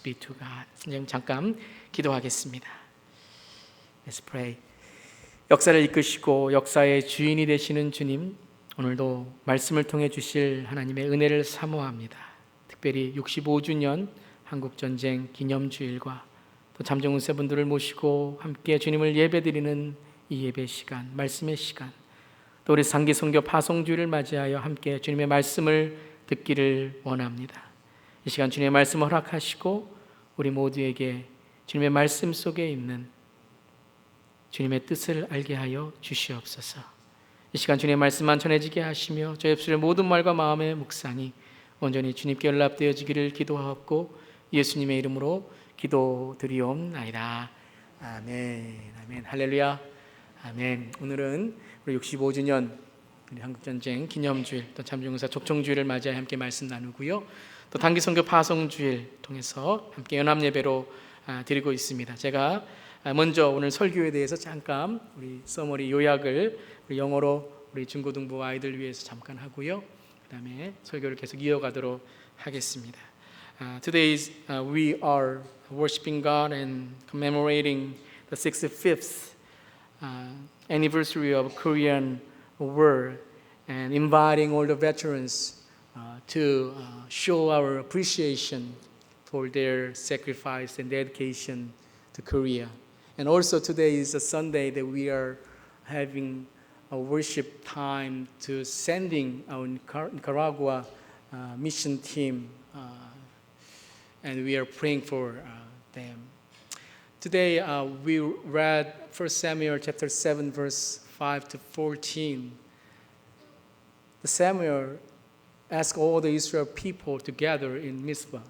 be to God. 선생님 잠깐 기도하겠습니다. Let's pray. 역사를 이끄시고 역사의 주인이 되시는 주님, 오늘도 말씀을 통해 주실 하나님의 은혜를 사모합니다. 특별히 65주년 한국전쟁 기념주일과 또 잠정운세분들을 모시고 함께 주님을 예배드리는 이 예배 시간, 말씀의 시간, 또 우리 상기선교 파송주일을 맞이하여 함께 주님의 말씀을 듣기를 원합니다. 이 시간 주님의 말씀을 허락하시고 우리 모두에게 주님의 말씀 속에 있는 주님의 뜻을 알게 하여 주시옵소서. 이 시간 주님의 말씀만 전해지게 하시며 저희 입술의 모든 말과 마음의 묵상이 온전히 주님께 연락되어지기를 기도하옵고 예수님의 이름으로 기도드리옵나이다. 아멘. 아멘. 할렐루야. 아멘. 오늘은 우리 65주년 우리 한국전쟁 기념주일 또 잠정운사 족청주일을 맞이해 함께 말씀 나누고요. 또 단기선교 파송주일 통해서 함께 연합예배로 드리고 있습니다. 제가 먼저 오늘 설교에 대해서 잠깐 우리 서머리 요약을 우리 영어로 우리 중고등부 아이들 위해서 잠깐 하고요. 그 다음에 설교를 계속 이어가도록 하겠습니다. Today we are worshiping God and commemorating the 65th anniversary of Korean War and inviting all the veterans to show our appreciation for their sacrifice and dedication to Korea. And also today is a Sunday that we are having a worship time to sending our Nicaragua mission team and we are praying for them. Today we read 1 Samuel chapter 7 verse 5 to 14. The Samuel asked all the Israel people to gather in Mizpah,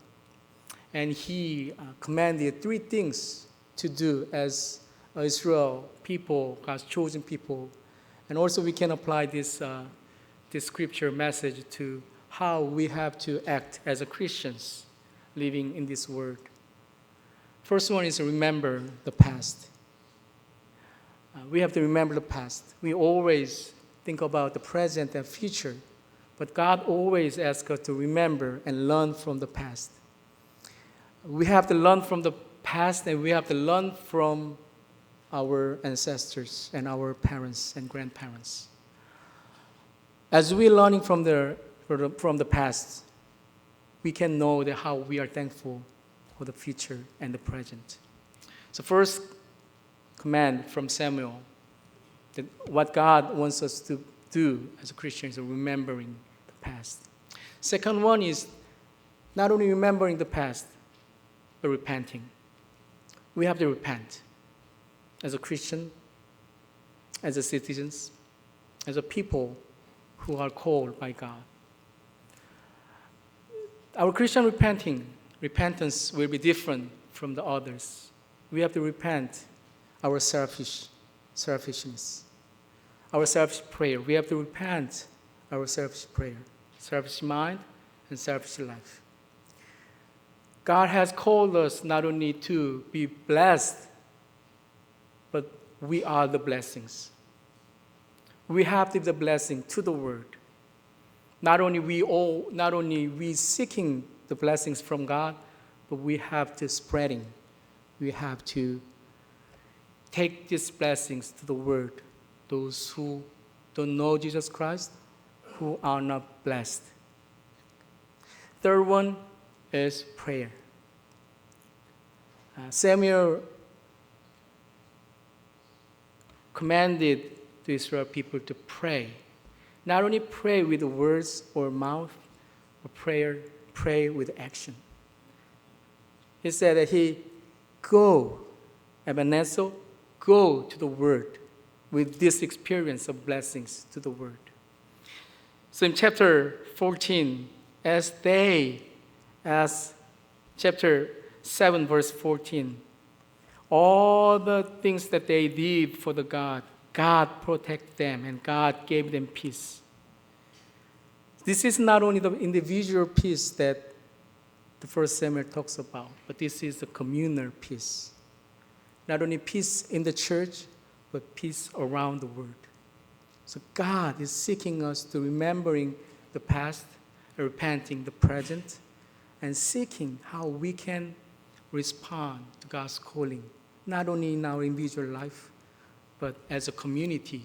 and he commanded three things to do as Israel people, God's chosen people. And also we can apply this scripture message to how we have to act as a Christians living in this world. First one is remember the past. We have to remember the past. We always think about the present and future, but God always asks us to remember and learn from the past. We have to learn from the past and we have to learn from our ancestors and our parents and grandparents. As we're learning from the past, we can know that how we are thankful for the future and the present. So first command from Samuel, that what God wants us to do as Christians is remembering the past. Second one is not only remembering the past, but repenting. We have to repent as a Christian, as a citizens, as a people who are called by God. Our Christian repentance will be different from the others. We have to repent our selfishness, our selfish prayer. We have to repent our selfish prayer, selfish mind, and selfish life. God has called us not only to be blessed, but we are the blessings. We have to be the blessing to the world. Not only we seeking the blessings from God, but we have to spreading. We have to take these blessings to the world. Those who don't know Jesus Christ, who are not blessed. Third one is prayer. Samuel commanded the Israel people to pray. Not only pray with the words or mouth, but pray with action. He said that Ebenezer, go to the word with this experience of blessings to the word. So in chapter 14, as chapter 7 verse 14, all the things that they did for the God protected them and God gave them peace. This is not only the individual peace that the first Samuel talks about, but this is the communal peace. Not only peace in the church, but peace around the world. So God is seeking us to remembering the past, repenting the present, and seeking how we can respond to God's calling, not only in our individual life, but as a community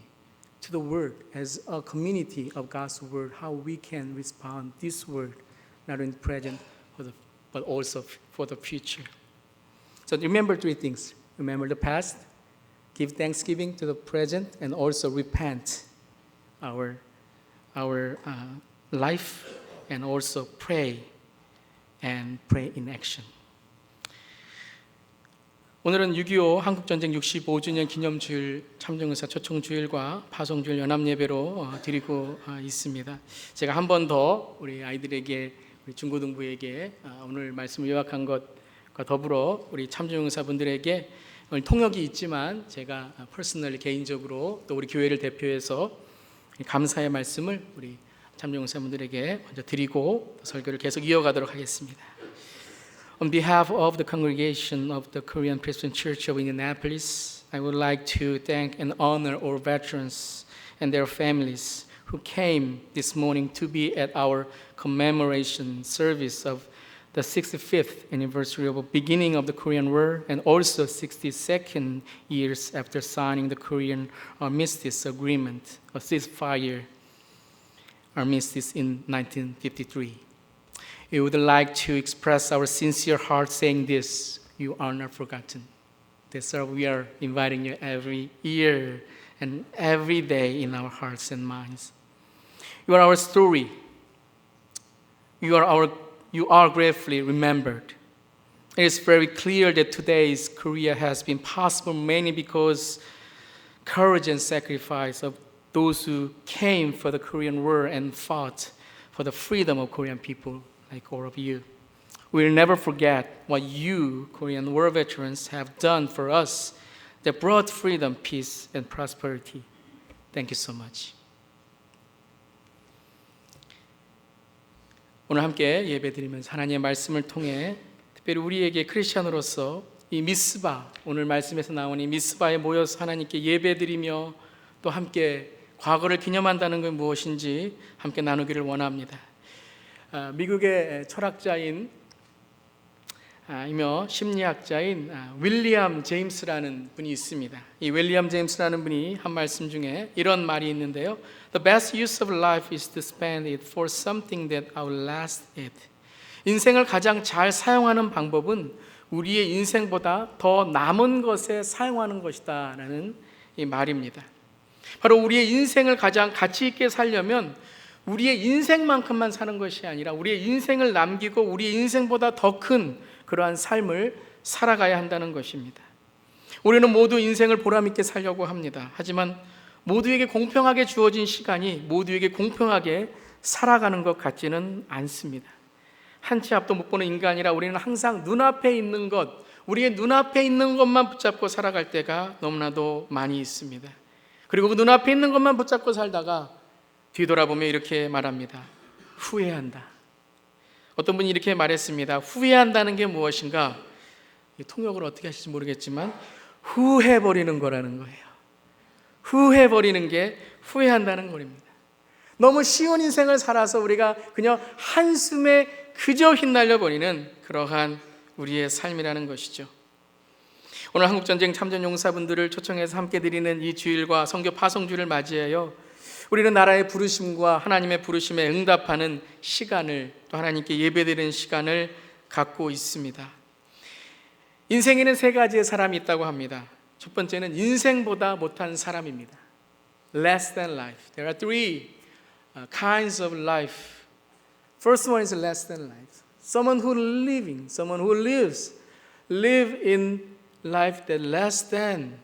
to the Word, as a community of God's Word, how we can respond this Word, not in the present, but also for the future. So remember three things. Remember the past, give thanksgiving to the present, and also repent our life, and also pray and pray in action. 오늘은 6.25 한국전쟁 65주년 기념주일 참정의사 초청주일과 파송주일 연합예배로 드리고 있습니다. 제가 한 번 더 우리 아이들에게, 우리 중고등부에게 오늘 말씀을 요약한 것과 더불어 우리 참정의사분들에게 오늘 통역이 있지만 제가 퍼스널리 개인적으로 또 우리 교회를 대표해서 감사의 말씀을 우리 참정의사분들에게 먼저 드리고 설교를 계속 이어가도록 하겠습니다. On behalf of the congregation of the Korean Presbyterian Church of Indianapolis, I would like to thank and honor our veterans and their families who came this morning to be at our commemoration service of the 65th anniversary of the beginning of the Korean War and also 62nd years after signing the Korean Armistice Agreement, a ceasefire armistice in 1953. We would like to express our sincere heart saying this: you are not forgotten. That's why we are inviting you every year and every day in our hearts and minds. You are our story. You are gratefully remembered. It is very clear that today's Korea has been possible mainly because courage and sacrifice of those who came for the Korean War and fought for the freedom of Korean people, like all of you. We'll never forget what you, Korean War veterans, have done for us that brought freedom, peace, and prosperity. Thank you so much. 오늘 함께 예배드리면서 하나님의 말씀을 통해 특별히 우리에게 크리스찬으로서 이 미스바, 오늘 말씀에서 나온 이 미스바에 모여서 하나님께 예배드리며 또 함께 과거를 기념한다는 건 무엇인지 함께 나누기를 원합니다. 미국의 철학자인 이며 심리학자인 윌리엄 제임스라는 분이 있습니다. 이 윌리엄 제임스라는 분이 한 말씀 중에 이런 말이 있는데요. The best use of life is to spend it for something that outlasts it. 인생을 가장 잘 사용하는 방법은 우리의 인생보다 더 남은 것에 사용하는 것이다 라는 이 말입니다. 바로 우리의 인생을 가장 가치 있게 살려면 우리의 인생만큼만 사는 것이 아니라 우리의 인생을 남기고 우리의 인생보다 더 큰 그러한 삶을 살아가야 한다는 것입니다. 우리는 모두 인생을 보람있게 살려고 합니다. 하지만 모두에게 공평하게 주어진 시간이 모두에게 공평하게 살아가는 것 같지는 않습니다. 한 치 앞도 못 보는 인간이라 우리는 항상 눈앞에 있는 것, 우리의 눈앞에 있는 것만 붙잡고 살아갈 때가 너무나도 많이 있습니다. 그리고 그 눈앞에 있는 것만 붙잡고 살다가 뒤돌아보며 이렇게 말합니다. 후회한다. 어떤 분이 이렇게 말했습니다. 후회한다는 게 무엇인가? 통역을 어떻게 하실지 모르겠지만 후회버리는 거라는 거예요. 후회버리는 게 후회한다는 겁니다. 너무 쉬운 인생을 살아서 우리가 그냥 한숨에 그저 휘날려 버리는 그러한 우리의 삶이라는 것이죠. 오늘 한국전쟁 참전용사분들을 초청해서 함께 드리는 이 주일과 선교 파송주를 맞이하여 우리는 나라의 부르심과 하나님의 부르심에 응답하는 시간을, 또 하나님께 예배드리는 시간을 갖고 있습니다. 인생에는 세 가지의 사람이 있다고 합니다. 첫 번째는 인생보다 못한 사람입니다. Less than life. There are three kinds of life. First one is less than life. Someone who lives in life that less than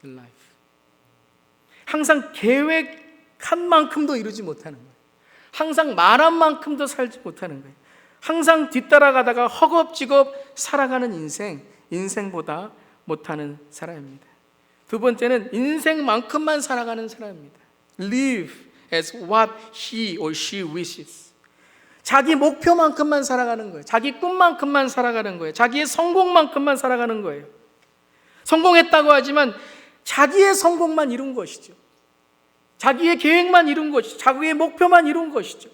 life. 항상 계획한 만큼도 이루지 못하는 거예요. 항상 말한 만큼도 살지 못하는 거예요. 항상 뒤따라가다가 허겁지겁 살아가는 인생보다 못하는 사람입니다. 두 번째는 인생만큼만 살아가는 사람입니다. Live as what he or she wishes. 자기 목표만큼만 살아가는 거예요. 자기 꿈만큼만 살아가는 거예요. 자기의 성공만큼만 살아가는 거예요. 성공했다고 하지만 자기의 성공만 이룬 것이죠. 자기의 계획만 이룬 것이죠. 자기의 목표만 이룬 것이죠.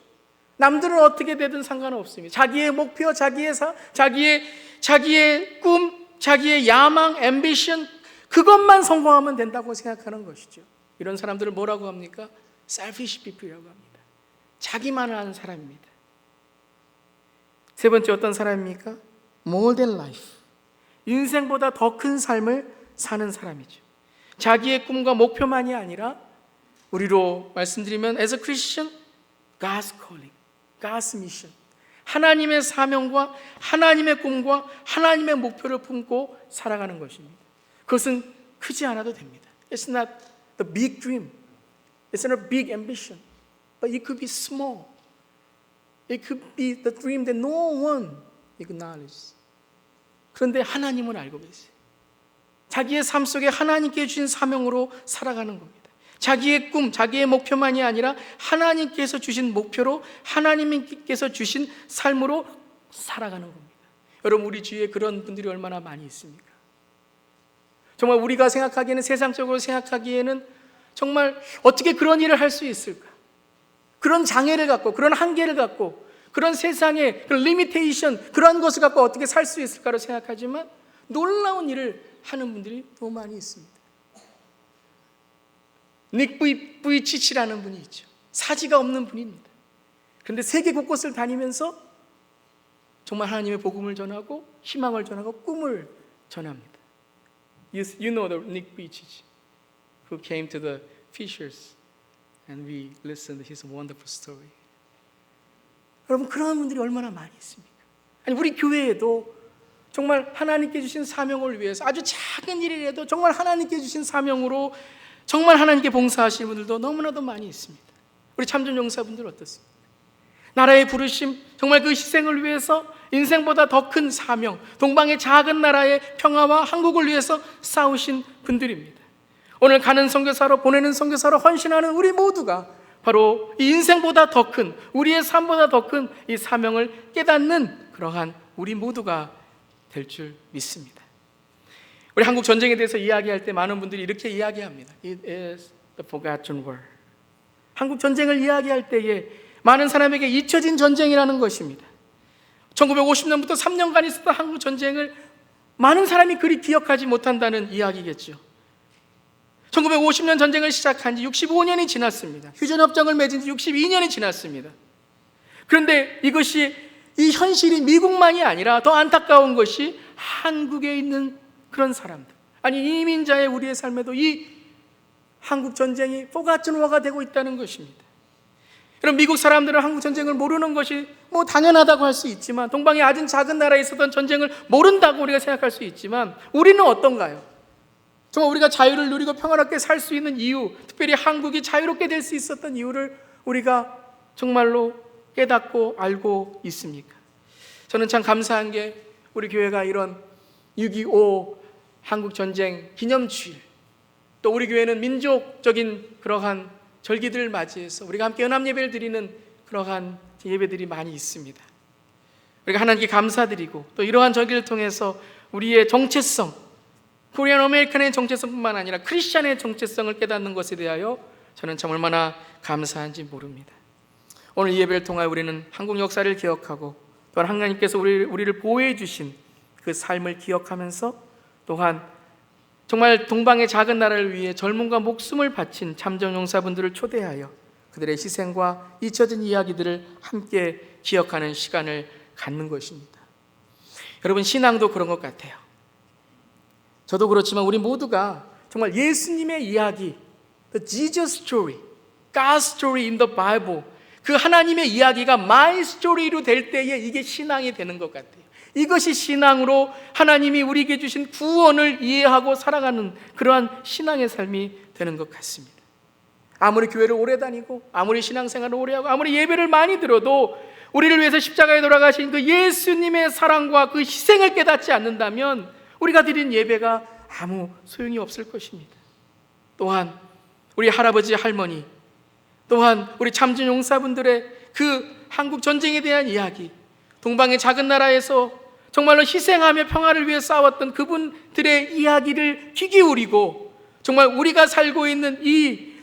남들은 어떻게 되든 상관없습니다. 자기의 목표, 자기의 자기의 꿈, 자기의 야망, 앰비션, 그것만 성공하면 된다고 생각하는 것이죠. 이런 사람들을 뭐라고 합니까? selfish people이라고 합니다. 자기만을 아는 사람입니다. 세 번째 어떤 사람입니까? more than life, 인생보다 더 큰 삶을 사는 사람이죠. 자기의 꿈과 목표만이 아니라, 우리로 말씀드리면 as a Christian, God's calling, God's mission, 하나님의 사명과 하나님의 꿈과 하나님의 목표를 품고 살아가는 것입니다. 그것은 크지 않아도 됩니다. It's not the big dream, it's not a big ambition, but it could be small. It could be the dream that no one acknowledges. 그런데 하나님은 알고 계세요. 자기의 삶 속에 하나님께 주신 사명으로 살아가는 겁니다. 자기의 꿈, 자기의 목표만이 아니라 하나님께서 주신 목표로, 하나님께서 주신 삶으로 살아가는 겁니다. 여러분, 우리 주위에 그런 분들이 얼마나 많이 있습니까? 정말 우리가 생각하기에는, 세상적으로 생각하기에는 정말 어떻게 그런 일을 할 수 있을까? 그런 장애를 갖고, 그런 한계를 갖고, 그런 세상의 그런 리미테이션, 그런 것을 갖고 어떻게 살 수 있을까로 생각하지만 놀라운 일을 하는 분들이 너무 많이 있습니다. 닉 부이치치라는 분이 있죠. 사지가 없는 분입니다. 그런데 세계 곳곳을 다니면서 정말 하나님의 복음을 전하고 희망을 전하고 꿈을 전합니다. You know the Nick Vujicic, who came to the fishers and we listened to his wonderful story. 여러분, 그런 분들이 얼마나 많이 있습니까? 아니, 우리 교회에도 정말 하나님께 주신 사명을 위해서 아주 작은 일이라도 정말 하나님께 주신 사명으로 정말 하나님께 봉사하시는 분들도 너무나도 많이 있습니다. 우리 참전용사분들 어떻습니까? 나라의 부르심, 정말 그 희생을 위해서 인생보다 더 큰 사명, 동방의 작은 나라의 평화와 한국을 위해서 싸우신 분들입니다. 오늘 가는 선교사로, 보내는 선교사로 헌신하는 우리 모두가 바로 이 인생보다 더 큰, 우리의 삶보다 더 큰 이 사명을 깨닫는 그러한 우리 모두가 될 줄 믿습니다. 우리 한국 전쟁에 대해서 이야기할 때 많은 분들이 이렇게 이야기합니다. It is the forgotten war. 한국 전쟁을 이야기할 때에 많은 사람에게 잊혀진 전쟁이라는 것입니다. 1950년부터 3년간 있었던 한국 전쟁을 많은 사람이 그리 기억하지 못한다는 이야기겠죠. 1950년 전쟁을 시작한 지 65년이 지났습니다. 휴전협정을 맺은 지 62년이 지났습니다. 그런데 이것이, 이 현실이 미국만이 아니라 더 안타까운 것이 한국에 있는 그런 사람들, 아니 이민자의 우리의 삶에도 이 한국 전쟁이 forgotten war가 되고 있다는 것입니다. 여러분, 미국 사람들은 한국 전쟁을 모르는 것이 뭐 당연하다고 할 수 있지만, 동방의 아주 작은 나라에 있었던 전쟁을 모른다고 우리가 생각할 수 있지만, 우리는 어떤가요? 정말 우리가 자유를 누리고 평화롭게 살 수 있는 이유, 특별히 한국이 자유롭게 될 수 있었던 이유를 우리가 정말로 깨닫고 알고 있습니까? 저는 참 감사한 게, 우리 교회가 이런 6.25 한국전쟁 기념주일, 또 우리 교회는 민족적인 그러한 절기들을 맞이해서 우리가 함께 연합예배를 드리는 그러한 예배들이 많이 있습니다. 우리가 하나님께 감사드리고, 또 이러한 절기를 통해서 우리의 정체성, 코리안 아메리칸의 정체성뿐만 아니라 크리스찬의 정체성을 깨닫는 것에 대하여 저는 참 얼마나 감사한지 모릅니다. 오늘 이 예배를 통하여 우리는 한국 역사를 기억하고, 또한 하나님께서 우리를 보호해 주신 그 삶을 기억하면서, 또한 정말 동방의 작은 나라를 위해 젊음과 목숨을 바친 참전용사분들을 초대하여 그들의 희생과 잊혀진 이야기들을 함께 기억하는 시간을 갖는 것입니다. 여러분, 신앙도 그런 것 같아요. 저도 그렇지만 우리 모두가 정말 예수님의 이야기, the Jesus story, God's story in the Bible, 그 하나님의 이야기가 my story로 될 때에 이게 신앙이 되는 것 같아요. 이것이 신앙으로 하나님이 우리에게 주신 구원을 이해하고 살아가는 그러한 신앙의 삶이 되는 것 같습니다. 아무리 교회를 오래 다니고, 아무리 신앙생활을 오래 하고, 아무리 예배를 많이 들어도 우리를 위해서 십자가에 돌아가신 그 예수님의 사랑과 그 희생을 깨닫지 않는다면 우리가 드린 예배가 아무 소용이 없을 것입니다. 또한 우리 할아버지, 할머니, 또한 우리 참전용사분들의 그 한국 전쟁에 대한 이야기, 동방의 작은 나라에서 정말로 희생하며 평화를 위해 싸웠던 그분들의 이야기를 귀 기울이고, 정말 우리가 살고 있는 이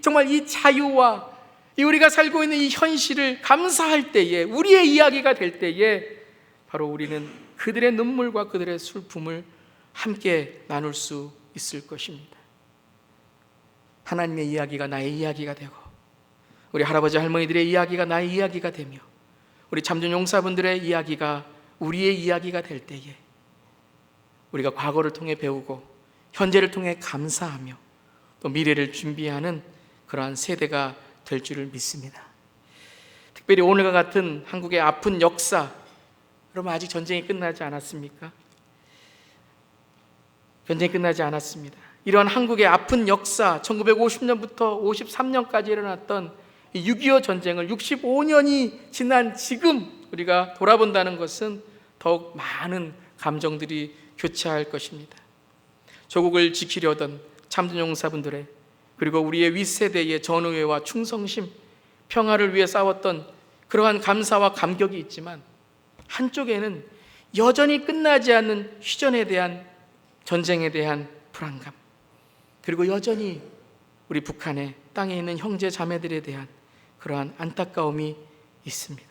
자유와 우리가 살고 있는 이 현실을 감사할 때에, 우리의 이야기가 될 때에 바로 우리는 그들의 눈물과 그들의 슬픔을 함께 나눌 수 있을 것입니다. 하나님의 이야기가 나의 이야기가 되고, 우리 할아버지 할머니들의 이야기가 나의 이야기가 되며, 우리 참전 용사분들의 이야기가 우리의 이야기가 될 때에 우리가 과거를 통해 배우고 현재를 통해 감사하며 또 미래를 준비하는 그러한 세대가 될 줄을 믿습니다. 특별히 오늘과 같은 한국의 아픈 역사, 여러분 아직 전쟁이 끝나지 않았습니까? 전쟁이 끝나지 않았습니다. 이러한 한국의 아픈 역사, 1950년부터 53년까지 일어났던 6.25 전쟁을 65년이 지난 지금 우리가 돌아본다는 것은 더욱 많은 감정들이 교차할 것입니다. 조국을 지키려던 참전용사분들의, 그리고 우리의 윗세대의 전우회와 충성심, 평화를 위해 싸웠던 그러한 감사와 감격이 있지만, 한쪽에는 여전히 끝나지 않는 휴전에 대한, 전쟁에 대한 불안감, 그리고 여전히 우리 북한의 땅에 있는 형제 자매들에 대한 그러한 안타까움이 있습니다.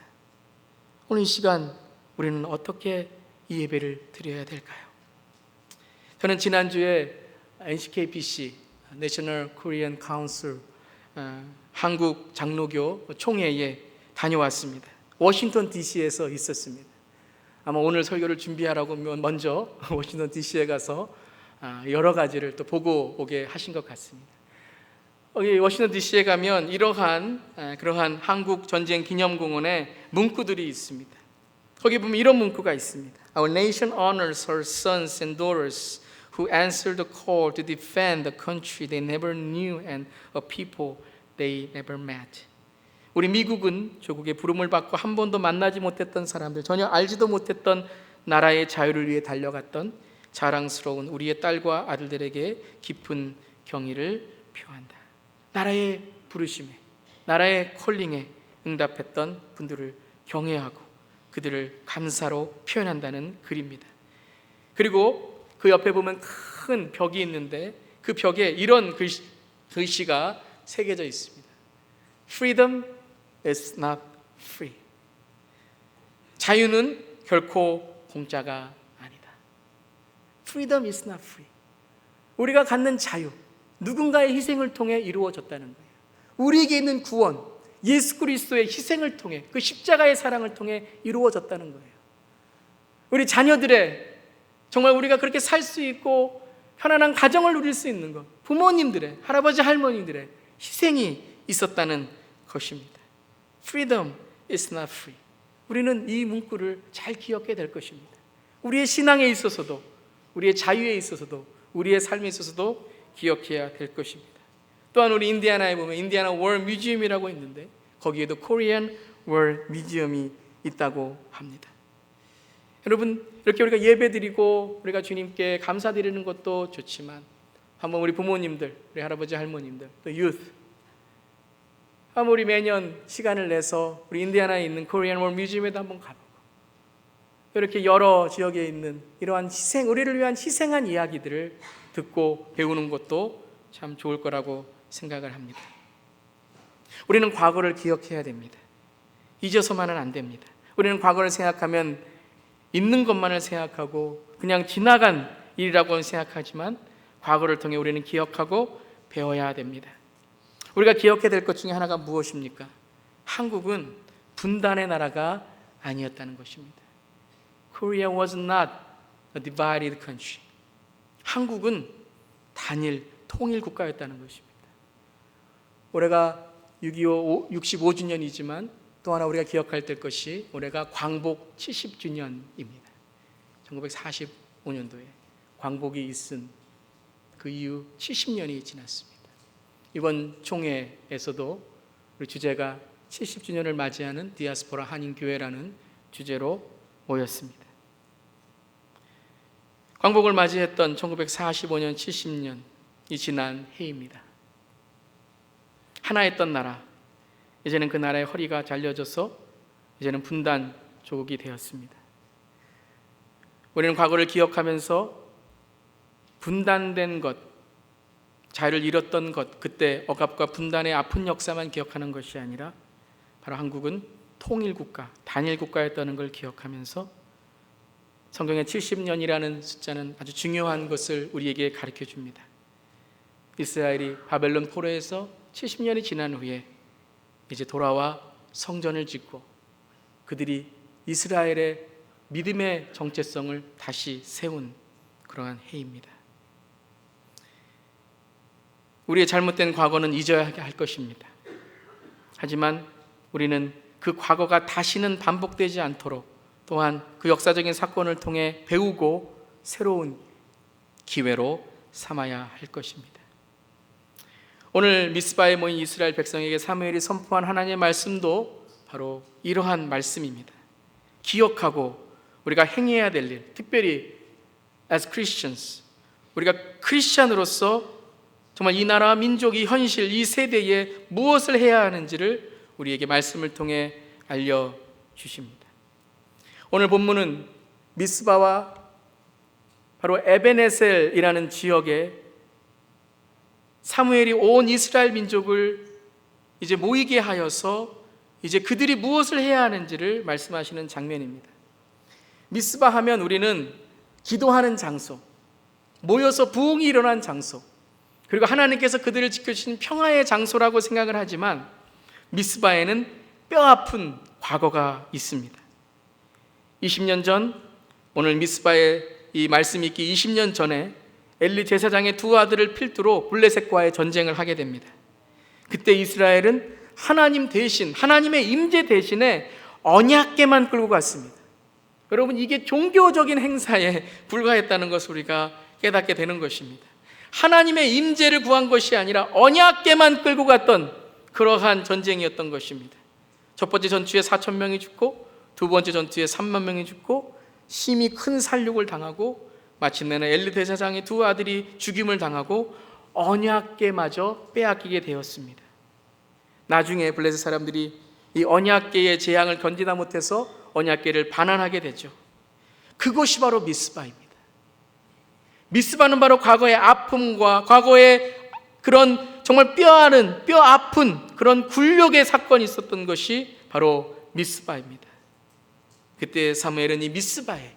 오늘 이 시간 우리는 어떻게 이 예배를 드려야 될까요? 저는 지난주에 NCKPC, National Korean Council, 한국 장로교 총회에 다녀왔습니다. 워싱턴 DC에서 있었습니다. 아마 오늘 설교를 준비하라고 먼저 워싱턴 DC에 가서 여러 가지를 또 보고 오게 하신 것 같습니다. 여기 워싱턴 DC에 가면 그러한 한국 전쟁 기념공원에 문구들이 있습니다. 거기 보면 이런 문구가 있습니다. Our nation honors her sons and daughters who answered the call to defend the country they never knew and a people they never met. 우리 미국은 조국의 부름을 받고 한 번도 만나지 못했던 사람들, 전혀 알지도 못했던 나라의 자유를 위해 달려갔던 자랑스러운 우리의 딸과 아들들에게 깊은 경의를 표한다. 나라의 부르심에, 나라의 콜링에 응답했던 분들을 경외하고 그들을 감사로 표현한다는 글입니다. 그리고 그 옆에 보면 큰 벽이 있는데 그 벽에 이런 글씨가 새겨져 있습니다. Freedom is not free. 자유는 결코 공짜가 아니다. Freedom is not free. 우리가 갖는 자유, 누군가의 희생을 통해 이루어졌다는 거예요. 우리에게 있는 구원, 예수 그리스도의 희생을 통해, 그 십자가의 사랑을 통해 이루어졌다는 거예요. 우리 자녀들의, 정말 우리가 그렇게 살 수 있고 편안한 가정을 누릴 수 있는 것, 부모님들의, 할아버지 할머니들의 희생이 있었다는 것입니다. Freedom is not free. 우리는 이 문구를 잘 기억해야 될 것입니다. 우리의 신앙에 있어서도, 우리의 자유에 있어서도, 우리의 삶에 있어서도 기억해야 될 것입니다. 또한 우리 인디애나에 보면 인디애나 월 뮤지엄이라고 있는데 거기에도 코리안 월 뮤지엄이 있다고 합니다. 여러분, 이렇게 우리가 예배드리고 우리가 주님께 감사드리는 것도 좋지만 한번 우리 부모님들, 우리 할아버지 할머님들, 또 유th, 한번 우리 매년 시간을 내서 우리 인디애나에 있는 코리안 월 뮤지엄에도 한번 가보고 이렇게 여러 지역에 있는 이러한 희생, 우리를 위한 희생한 이야기들을 듣고 배우는 것도 참 좋을 거라고 생각을 합니다. 우리는 과거를 기억해야 됩니다. 잊어서만은 안 됩니다. 우리는 과거를 생각하면 있는 것만을 생각하고 그냥 지나간 일이라고 생각하지만 과거를 통해 우리는 기억하고 배워야 됩니다. 우리가 기억해야 될 것 중에 하나가 무엇입니까? 한국은 분단의 나라가 아니었다는 것입니다. Korea was not a divided country. 한국은 단일 통일 국가였다는 것입니다. 올해가 6.25 65주년이지만 또 하나 우리가 기억할 될 것이 올해가 광복 70주년입니다. 1945년도에 광복이 있은 그 이후 70년이 지났습니다. 이번 총회에서도 우리 주제가 70주년을 맞이하는 디아스포라 한인교회라는 주제로 모였습니다. 광복을 맞이했던 1945년, 70년이 지난 해입니다. 하나였던 나라, 이제는 그 나라의 허리가 잘려져서 이제는 분단 조국이 되었습니다. 우리는 과거를 기억하면서 분단된 것, 자유를 잃었던 것, 그때 억압과 분단의 아픈 역사만 기억하는 것이 아니라 바로 한국은 통일국가, 단일국가였다는 걸 기억하면서 성경의 70년이라는 숫자는 아주 중요한 것을 우리에게 가르쳐 줍니다. 이스라엘이 바벨론 포로에서 70년이 지난 후에 이제 돌아와 성전을 짓고 그들이 이스라엘의 믿음의 정체성을 다시 세운 그러한 해입니다. 우리의 잘못된 과거는 잊어야 할 것입니다. 하지만 우리는 그 과거가 다시는 반복되지 않도록 또한 그 역사적인 사건을 통해 배우고 새로운 기회로 삼아야 할 것입니다. 오늘 미스바에 모인 이스라엘 백성에게 사무엘이 선포한 하나님의 말씀도 바로 이러한 말씀입니다. 기억하고 우리가 행해야 될 일, 특별히 as Christians, 우리가 크리스찬으로서 정말 이 나라 민족이 현실 이 세대에 무엇을 해야 하는지를 우리에게 말씀을 통해 알려주십니다. 오늘 본문은 미스바와 바로 에베네셀이라는 지역에 사무엘이 온 이스라엘 민족을 이제 모이게 하여서 이제 그들이 무엇을 해야 하는지를 말씀하시는 장면입니다. 미스바 하면 우리는 기도하는 장소, 모여서 부흥이 일어난 장소, 그리고 하나님께서 그들을 지켜주신 평화의 장소라고 생각을 하지만 미스바에는 뼈아픈 과거가 있습니다. 20년 전, 오늘 미스바의 이 말씀 있기 20년 전에 엘리 제사장의 두 아들을 필두로 블레셋과의 전쟁을 하게 됩니다. 그때 이스라엘은 하나님 대신, 하나님의 임재 대신에 언약궤만 끌고 갔습니다. 여러분, 이게 종교적인 행사에 불과했다는 것을 우리가 깨닫게 되는 것입니다. 하나님의 임재를 구한 것이 아니라 언약궤만 끌고 갔던 그러한 전쟁이었던 것입니다. 첫 번째 전투에 4,000명이 죽고 두 번째 전투에 3만 명이 죽고 심히 큰 살육을 당하고 마침내는 엘리 대제사장의 두 아들이 죽임을 당하고 언약궤마저 빼앗기게 되었습니다. 나중에 블레셋 사람들이 이 언약궤의 재앙을 견디다 못해서 언약궤를 반환하게 되죠. 그것이 바로 미스바입니다. 미스바는 바로 과거의 아픔과 과거의 그런 정말 뼈 아픈 그런 굴욕의 사건이 있었던 것이 바로 미스바입니다. 그때 사무엘은 이 미스바에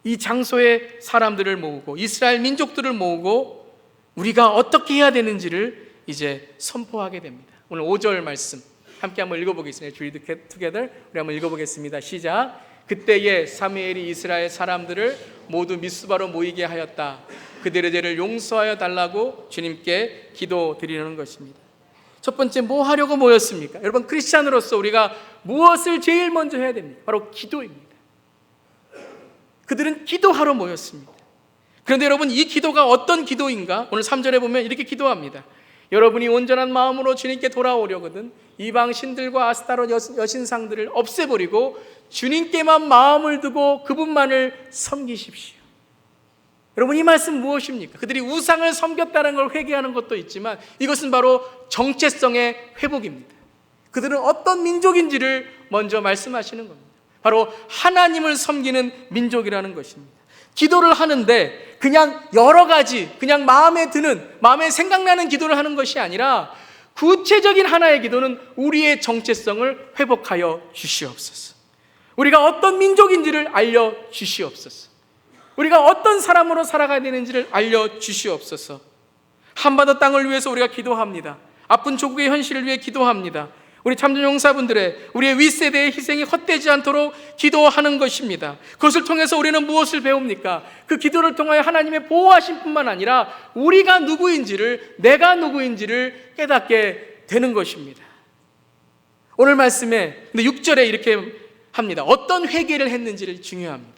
이 장소에 사람들을 모으고 이스라엘 민족들을 모으고 우리가 어떻게 해야 되는지를 이제 선포하게 됩니다. 오늘 5절 말씀 함께 한번 읽어보겠습니다. Read together. 우리 한번 읽어보겠습니다. 시작. 그때에 사무엘이 이스라엘 사람들을 모두 미스바로 모이게 하였다. 그들의 죄를 용서하여 달라고 주님께 기도드리는 것입니다. 첫 번째, 뭐 하려고 모였습니까? 여러분, 크리스찬으로서 우리가 무엇을 제일 먼저 해야 됩니까? 바로 기도입니다. 그들은 기도하러 모였습니다. 그런데 여러분, 이 기도가 어떤 기도인가? 오늘 3절에 보면 이렇게 기도합니다. 여러분이 온전한 마음으로 주님께 돌아오려거든 이방 신들과 아스타롯 여신상들을 없애버리고 주님께만 마음을 두고 그분만을 섬기십시오. 여러분, 이 말씀 무엇입니까? 그들이 우상을 섬겼다는 걸 회개하는 것도 있지만 이것은 바로 정체성의 회복입니다. 그들은 어떤 민족인지를 먼저 말씀하시는 겁니다. 바로 하나님을 섬기는 민족이라는 것입니다. 기도를 하는데 그냥 여러 가지, 그냥 마음에 드는, 마음에 생각나는 기도를 하는 것이 아니라 구체적인 하나의 기도는 우리의 정체성을 회복하여 주시옵소서. 우리가 어떤 민족인지를 알려주시옵소서. 우리가 어떤 사람으로 살아가야 되는지를 알려주시옵소서. 한반도 땅을 위해서 우리가 기도합니다. 아픈 조국의 현실을 위해 기도합니다. 우리 참전용사분들의, 우리의 윗세대의 희생이 헛되지 않도록 기도하는 것입니다. 그것을 통해서 우리는 무엇을 배웁니까? 그 기도를 통하여 하나님의 보호하심 뿐만 아니라 우리가 누구인지를, 내가 누구인지를 깨닫게 되는 것입니다. 오늘 말씀에 6절에 이렇게 합니다. 어떤 회개를 했는지를 중요합니다.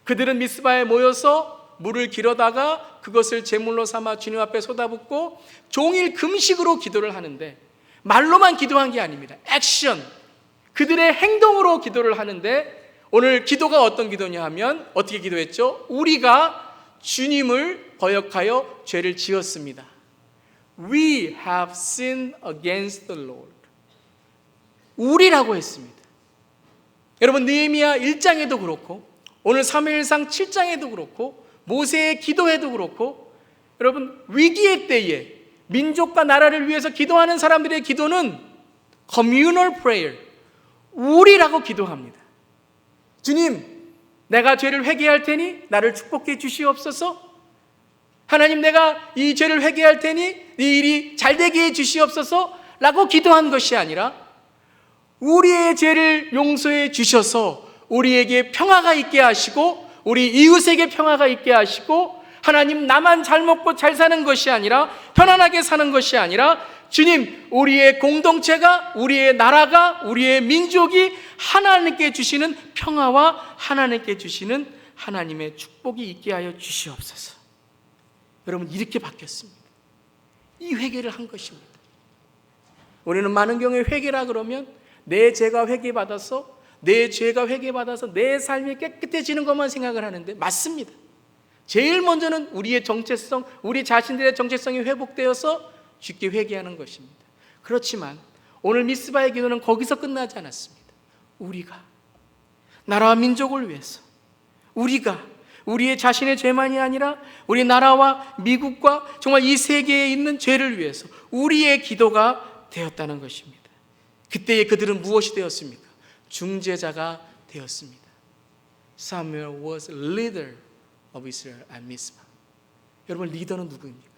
그들은 미스바에 모여서 물을 길어다가 그것을 제물로 삼아 주님 앞에 쏟아붓고 종일 금식으로 기도를 하는데, 말로만 기도한 게 아닙니다. 액션, 그들의 행동으로 기도를 하는데, 오늘 기도가 어떤 기도냐 하면 어떻게 기도했죠? 우리가 주님을 거역하여 죄를 지었습니다. We have sinned against the Lord. 우리라고 했습니다. 여러분, 느헤미야 1장에도 그렇고 오늘 사무엘상 7장에도 그렇고 모세의 기도에도 그렇고, 여러분, 위기의 때에 민족과 나라를 위해서 기도하는 사람들의 기도는 communal prayer, 우리라고 기도합니다. 주님, 내가 죄를 회개할 테니 나를 축복해 주시옵소서. 하나님, 내가 이 죄를 회개할 테니 이 일이 잘 되게 해 주시옵소서 라고 기도한 것이 아니라 우리의 죄를 용서해 주셔서 우리에게 평화가 있게 하시고 우리 이웃에게 평화가 있게 하시고, 하나님, 나만 잘 먹고 잘 사는 것이 아니라, 편안하게 사는 것이 아니라, 주님, 우리의 공동체가, 우리의 나라가, 우리의 민족이 하나님께 주시는 평화와 하나님께 주시는 하나님의 축복이 있게 하여 주시옵소서. 여러분, 이렇게 바뀌었습니다. 이 회개를 한 것입니다. 우리는 많은 경우에 회개라 그러면 내 죄가 회개받아서 내 삶이 깨끗해지는 것만 생각을 하는데, 맞습니다. 제일 먼저는 우리의 정체성, 우리 자신들의 정체성이 회복되어서 쉽게 회개하는 것입니다. 그렇지만 오늘 미스바의 기도는 거기서 끝나지 않았습니다. 우리가 나라와 민족을 위해서, 우리가 우리의 자신의 죄만이 아니라 우리 나라와 미국과 정말 이 세계에 있는 죄를 위해서 우리의 기도가 되었다는 것입니다. 그때에 그들은 무엇이 되었습니까? 중재자가 되었습니다. Samuel was leader of Israel at Mizpah. 여러분, 리더는 누구입니까?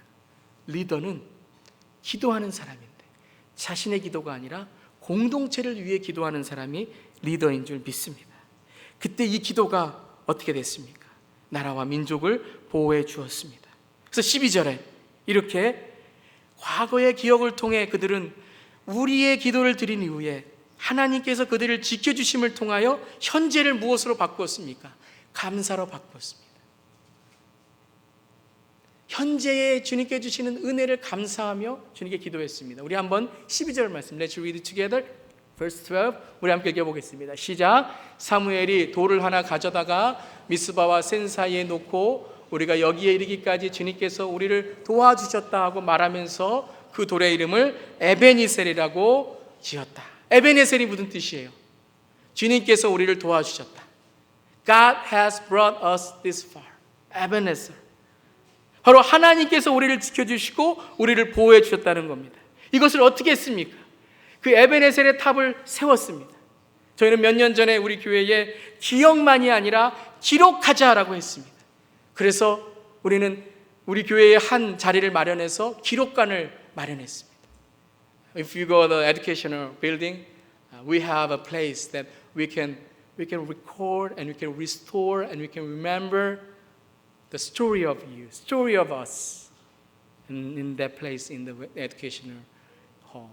리더는 기도하는 사람인데, 자신의 기도가 아니라 공동체를 위해 기도하는 사람이 리더인 줄 믿습니다. 그때 이 기도가 어떻게 됐습니까? 나라와 민족을 보호해 주었습니다. 그래서 12절에 이렇게 과거의 기억을 통해 그들은 우리의 기도를 드린 이후에 하나님께서 그들을 지켜주심을 통하여 현재를 무엇으로 바꾸었습니까? 감사로 바꾸었습니다. 현재의 주님께 주시는 은혜를 감사하며 주님께 기도했습니다. 우리 한번 12절 말씀 Let's read it together. Verse 12 우리 함께 읽어보겠습니다. 시작. 사무엘이 돌을 하나 가져다가 미스바와 센 사이에 놓고 우리가 여기에 이르기까지 주님께서 우리를 도와주셨다 하고 말하면서 그 돌의 이름을 에베니셀이라고 지었다. 에베네셀이 무슨 뜻이에요? 주님께서 우리를 도와주셨다. God has brought us this far. 에베네셀. 바로 하나님께서 우리를 지켜주시고 우리를 보호해 주셨다는 겁니다. 이것을 어떻게 했습니까? 그 에베네셀의 탑을 세웠습니다. 저희는 몇 년 전에 우리 교회에 기억만이 아니라 기록하자라고 했습니다. 그래서 우리는 우리 교회에 한 자리를 마련해서 기록관을 마련했습니다. If you go to the educational building, we have a place that we can record and we can restore and we can remember the story of you, story of us in that place in the educational hall.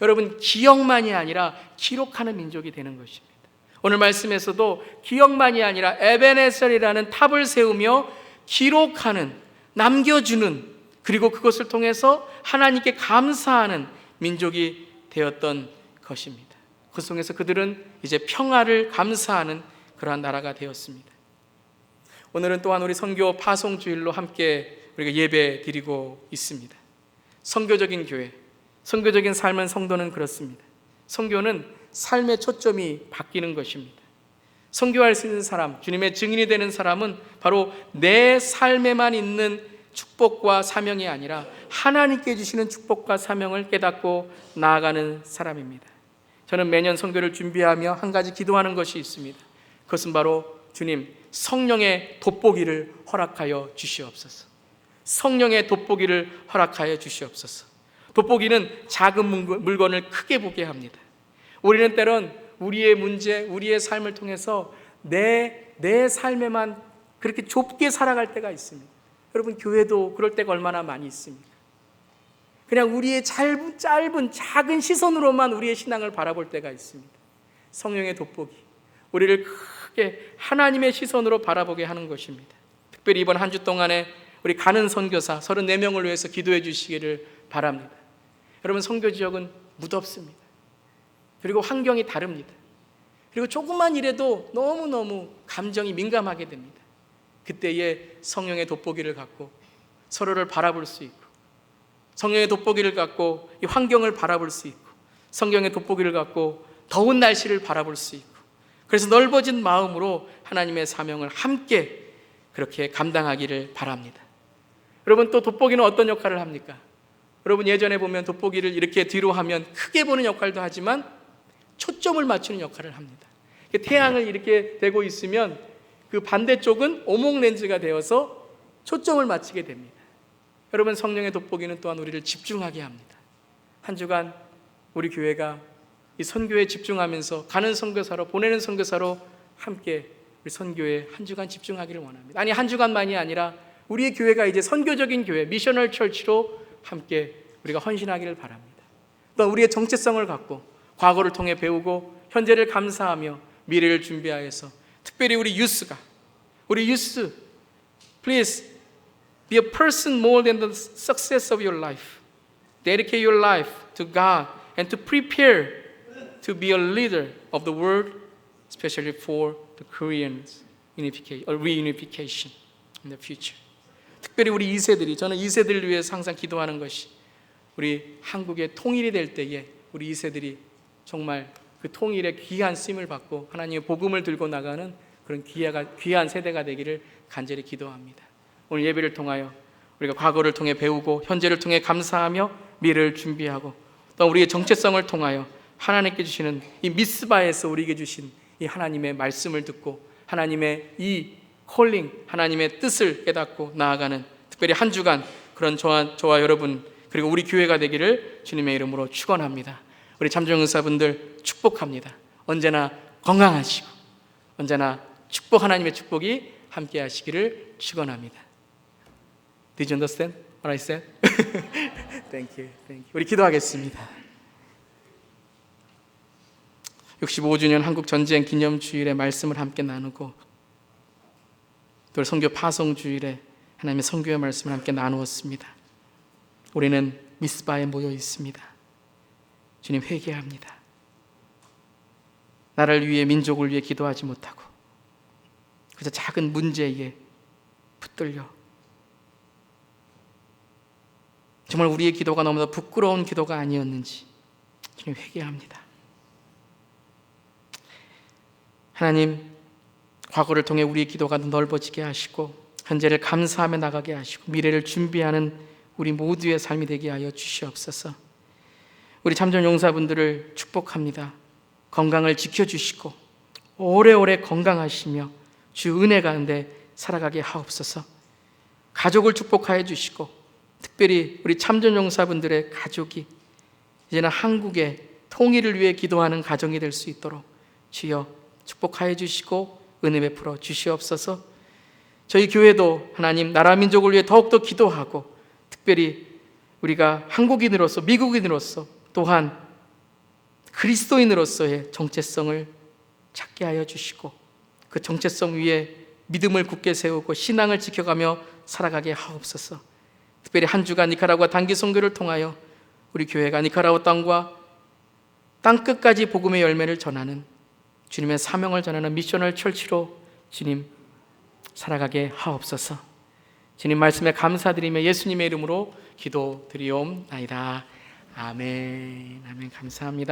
여러분, 기억만이 아니라 기록하는 민족이 되는 것입니다. 오늘 말씀에서도 기억만이 아니라 에베네셀이라는 탑을 세우며 기록하는, 남겨주는, 그리고 그것을 통해서 하나님께 감사하는 민족이 되었던 것입니다. 그 속에서 그들은 이제 평화를 감사하는 그러한 나라가 되었습니다. 오늘은 또한 우리 선교 파송 주일로 함께 우리가 예배 드리고 있습니다. 선교적인 교회, 선교적인 삶은 성도는 그렇습니다. 선교는 삶의 초점이 바뀌는 것입니다. 선교할 수 있는 사람, 주님의 증인이 되는 사람은 바로 내 삶에만 있는 축복과 사명이 아니라 하나님께 주시는 축복과 사명을 깨닫고 나아가는 사람입니다. 저는 매년 선교를 준비하며 한 가지 기도하는 것이 있습니다. 그것은 바로 주님, 성령의 돋보기를 허락하여 주시옵소서. 성령의 돋보기를 허락하여 주시옵소서. 돋보기는 작은 물건을 크게 보게 합니다. 우리는 때론 우리의 문제, 우리의 삶을 통해서 내 삶에만 그렇게 좁게 살아갈 때가 있습니다. 여러분, 교회도 그럴 때가 얼마나 많이 있습니까? 그냥 우리의 짧은 작은 시선으로만 우리의 신앙을 바라볼 때가 있습니다. 성령의 돋보기, 우리를 크게 하나님의 시선으로 바라보게 하는 것입니다. 특별히 이번 한 주 동안에 우리 가는 선교사 34명을 위해서 기도해 주시기를 바랍니다. 여러분, 선교 지역은 무덥습니다. 그리고 환경이 다릅니다. 그리고 조금만 일해도 너무너무 감정이 민감하게 됩니다. 그때에 성령의 돋보기를 갖고 서로를 바라볼 수 있고, 성령의 돋보기를 갖고 이 환경을 바라볼 수 있고, 성령의 돋보기를 갖고 더운 날씨를 바라볼 수 있고, 그래서 넓어진 마음으로 하나님의 사명을 함께 그렇게 감당하기를 바랍니다. 여러분, 또 돋보기는 어떤 역할을 합니까? 여러분, 예전에 보면 돋보기를 이렇게 뒤로 하면 크게 보는 역할도 하지만 초점을 맞추는 역할을 합니다. 그 태양을 이렇게 대고 있으면 그 반대쪽은 오목 렌즈가 되어서 초점을 맞추게 됩니다. 여러분, 성령의 돋보기는 또한 우리를 집중하게 합니다. 한 주간 우리 교회가 이 선교에 집중하면서 가는 선교사로, 보내는 선교사로 함께 우리 선교에 한 주간 집중하기를 원합니다. 아니, 한 주간만이 아니라 우리의 교회가 이제 선교적인 교회, 미셔널 철치로 함께 우리가 헌신하기를 바랍니다. 또 우리의 정체성을 갖고 과거를 통해 배우고 현재를 감사하며 미래를 준비하여서, 특별히 우리 유스가, 우리 유스, please be a person more than the success of your life. Dedicate your life to God and to prepare to be a leader of the world, especially for the Koreans reunification in the future. 특별히 우리 2세들이, 저는 2세들을 위해서 항상 기도하는 것이, 우리 한국의 통일이 될 때에 우리 2세들이 정말 그 통일의 귀한 쓰임을 받고 하나님의 복음을 들고 나가는 그런 귀한 세대가 되기를 간절히 기도합니다. 오늘 예배를 통하여 우리가 과거를 통해 배우고 현재를 통해 감사하며 미래를 준비하고, 또 우리의 정체성을 통하여 하나님께 주시는 이 미스바에서 우리에게 주신 이 하나님의 말씀을 듣고 하나님의 이 콜링, 하나님의 뜻을 깨닫고 나아가는 특별히 한 주간 그런 저와 여러분 그리고 우리 교회가 되기를 주님의 이름으로 축원합니다. 우리 참정은사분들 축복합니다. 언제나 건강하시고 언제나 축복, 하나님의 축복이 함께 하시기를 축원합니다. Did you understand what I said? Thank you. 우리 기도하겠습니다. 65주년 한국 전쟁 기념주일의 말씀을 함께 나누고, 또 선교 파송주일에 하나님의 선교의 말씀을 함께 나누었습니다. 우리는 미스바에 모여 있습니다. 주님, 회개합니다. 나를 위해, 민족을 위해 기도하지 못하고 그저 작은 문제에 붙들려 정말 우리의 기도가 너무나 부끄러운 기도가 아니었는지 주님, 회개합니다. 하나님, 과거를 통해 우리의 기도가 넓어지게 하시고 현재를 감사하며 나가게 하시고 미래를 준비하는 우리 모두의 삶이 되게 하여 주시옵소서. 우리 참전용사분들을 축복합니다. 건강을 지켜주시고 오래오래 건강하시며 주 은혜 가운데 살아가게 하옵소서. 가족을 축복하여 주시고 특별히 우리 참전용사분들의 가족이 이제는 한국의 통일을 위해 기도하는 가정이 될 수 있도록 주여 축복하여 주시고 은혜 베풀어 주시옵소서. 저희 교회도 하나님 나라 민족을 위해 더욱더 기도하고 특별히 우리가 한국인으로서, 미국인으로서, 또한 그리스도인으로서의 정체성을 찾게 하여 주시고 그 정체성 위에 믿음을 굳게 세우고 신앙을 지켜가며 살아가게 하옵소서. 특별히 한 주간 니카라구아 단기 선교를 통하여 우리 교회가 니카라구아 땅과 땅 끝까지 복음의 열매를 전하는 주님의 사명을 전하는 미셔널 철치로 주님 살아가게 하옵소서. 주님 말씀에 감사드리며 예수님의 이름으로 기도드리옵나이다. 아멘. 감사합니다.